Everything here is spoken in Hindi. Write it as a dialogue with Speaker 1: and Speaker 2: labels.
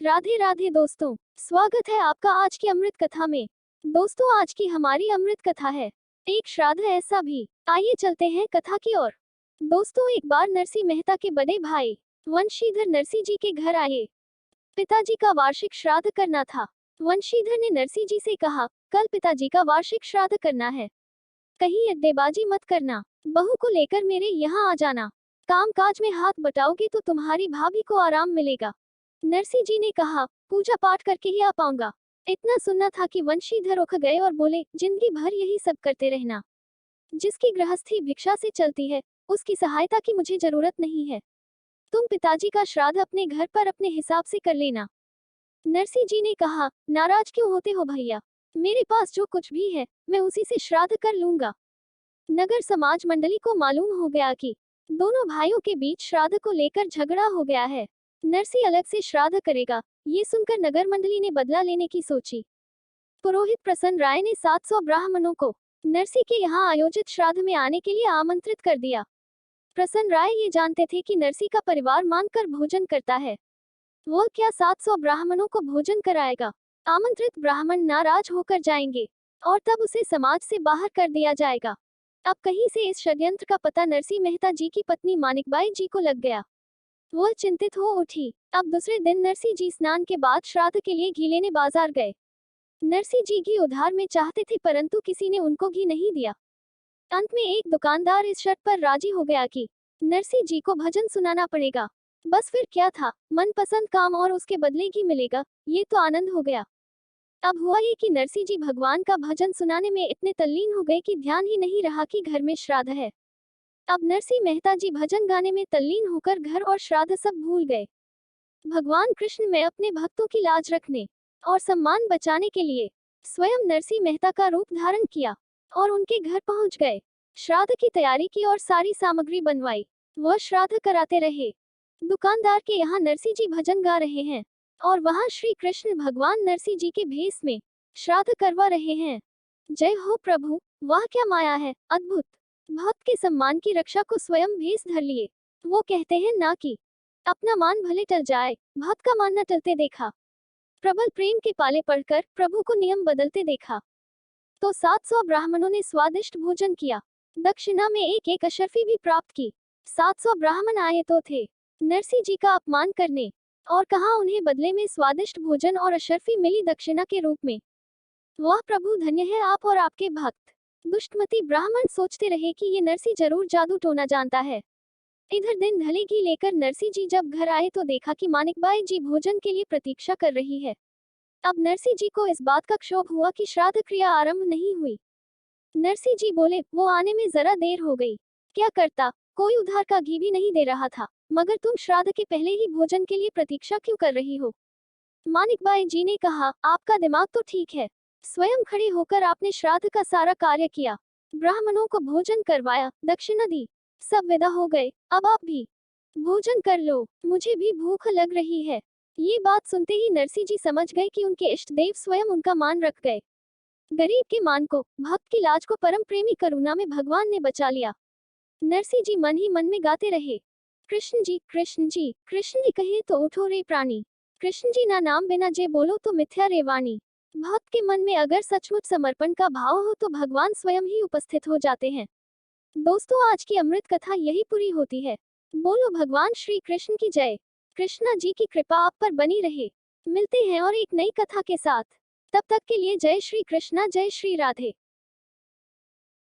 Speaker 1: राधे राधे दोस्तों, स्वागत है आपका आज की अमृत कथा में। दोस्तों, आज की हमारी अमृत कथा है एक श्राद्ध ऐसा भी। आइए चलते हैं कथा की ओर। दोस्तों, एक बार नरसी मेहता के बड़े भाई वंशीधर नरसी जी के घर आए। पिताजी का वार्षिक श्राद्ध करना था। वंशीधर ने नरसी जी से कहा, कल पिताजी का वार्षिक श्राद्ध करना है, कहीं अड्डेबाजी मत करना, बहू को लेकर मेरे यहाँ आ जाना। काम काज में हाथ बटाओगे तो तुम्हारी भाभी को आराम मिलेगा। नरसी जी ने कहा, पूजा पाठ करके ही आ पाऊंगा। इतना सुनना था कि वंशीधर उठ गए और बोले, जिंदगी भर यही सब करते रहना। जिसकी गृहस्थी भिक्षा से चलती है, उसकी सहायता की मुझे जरूरत नहीं है। तुम पिताजी का श्राद्ध अपने घर पर अपने हिसाब से कर लेना। नरसी जी ने कहा, नाराज क्यों होते हो भैया, मेरे पास जो कुछ भी है मैं उसी से श्राद्ध कर लूंगा। नगर समाज मंडली को मालूम हो गया कि दोनों भाइयों के बीच श्राद्ध को लेकर झगड़ा हो गया है। नरसी अलग से श्राद्ध करेगा, ये सुनकर नगर मंडली ने बदला लेने की सोची। पुरोहित प्रसन्न राय ने 700 ब्राह्मणों को नरसी के यहाँ आयोजित श्राद्ध में आने के लिए आमंत्रित कर दिया। प्रसन्न राय ये जानते थे कि नरसी का परिवार मांगकर भोजन करता है, वो क्या 700 ब्राह्मणों को भोजन कराएगा। आमंत्रित ब्राह्मण नाराज होकर जाएंगे और तब उसे समाज से बाहर कर दिया जाएगा। अब कहीं से इस षड्यंत्र का पता नरसी मेहता जी की पत्नी मानिकबाई जी को लग गया। वह चिंतित हो उठी। अब दूसरे दिन नरसी जी स्नान के बाद श्राद्ध के लिए घी लेने बाजार गए। नरसी जी घी उधार में चाहते थे, परंतु किसी ने उनको घी नहीं दिया। अंत में एक दुकानदार इस शर्त पर राजी हो गया कि नरसी जी को भजन सुनाना पड़ेगा। बस फिर क्या था, मनपसंद काम और उसके बदले घी मिलेगा, ये तो आनंद हो गया। अब हुआ ये कि नरसी जी भगवान का भजन सुनाने में इतने तल्लीन हो गए कि ध्यान ही नहीं रहा कि घर में श्राद्ध है। अब नरसी मेहता जी भजन गाने में तल्लीन होकर घर और श्राद्ध सब भूल गए। भगवान कृष्ण में अपने भक्तों की लाज रखने और सम्मान बचाने के लिए स्वयं नरसी मेहता का रूप धारण किया और उनके घर पहुंच गए। श्राद्ध की तैयारी की और सारी सामग्री बनवाई। वह श्राद्ध कराते रहे। दुकानदार के यहाँ नरसी जी भजन गा रहे हैं और वहाँ श्री कृष्ण भगवान नरसी जी के भेष में श्राद्ध करवा रहे हैं। जय हो प्रभु, वाह क्या माया है, अद्भुत। भक्त के सम्मान की रक्षा को स्वयं भेष धर लिए। वो कहते हैं ना कि अपना मान भले टल जाए, भक्त का मान न टलते देखा। प्रबल प्रेम के पाले पढ़कर प्रभु को नियम बदलते देखा। तो 700 ब्राह्मणों ने स्वादिष्ट भोजन किया। दक्षिणा में एक एक अशर्फी भी प्राप्त की। 700 ब्राह्मण आए तो थे नरसी जी का अपमान करने, और कहा उन्हें बदले में स्वादिष्ट भोजन और अशर्फी मिली दक्षिणा के रूप में। वाह प्रभु, धन्य है आप और आपके भक्त। दुष्टमती ब्राह्मण सोचते रहे कि ये नरसी जरूर जादू टोना जानता है। इधर दिन ढले घी लेकर नरसी जी जब घर आए तो देखा कि मानिकबाई जी भोजन के लिए प्रतीक्षा कर रही है। अब नरसी जी को इस बात का क्षोभ हुआ कि श्राद्ध क्रिया आरंभ नहीं हुई। नरसी जी बोले, वो आने में जरा देर हो गई, क्या करता, कोई उधार का घी भी नहीं दे रहा था, मगर तुम श्राद्ध के पहले ही भोजन के लिए प्रतीक्षा क्यों कर रही हो। मानिकबाई जी ने कहा, आपका दिमाग तो ठीक है, स्वयं खड़े होकर आपने श्राद्ध का सारा कार्य किया, ब्राह्मणों को भोजन करवाया, दक्षिणा दी, सब विदा हो गए, अब आप भी भोजन कर लो, मुझे भी भूख लग रही है। ये बात सुनते ही नरसी जी समझ गए कि उनके इष्ट देव स्वयं उनका मान रख गए। गरीब के मान को, भक्त की लाज को परम प्रेमी करुणा में भगवान ने बचा लिया। नरसी जी मन ही मन में गाते रहे, कृष्ण जी कृष्ण जी कृष्ण जी कहे तो उठो रे प्राणी, कृष्ण जी ना नाम बिना जे बोलो तो मिथ्या रे वाणी। भक्त के मन में अगर सचमुच समर्पण का भाव हो तो भगवान स्वयं ही उपस्थित हो जाते हैं। दोस्तों, आज की अमृत कथा यही पूरी होती है। बोलो भगवान श्री कृष्ण की जय। कृष्णा जी की कृपा आप पर बनी रहे। मिलते हैं और एक नई कथा के साथ। तब तक के लिए जय श्री कृष्णा, जय श्री राधे।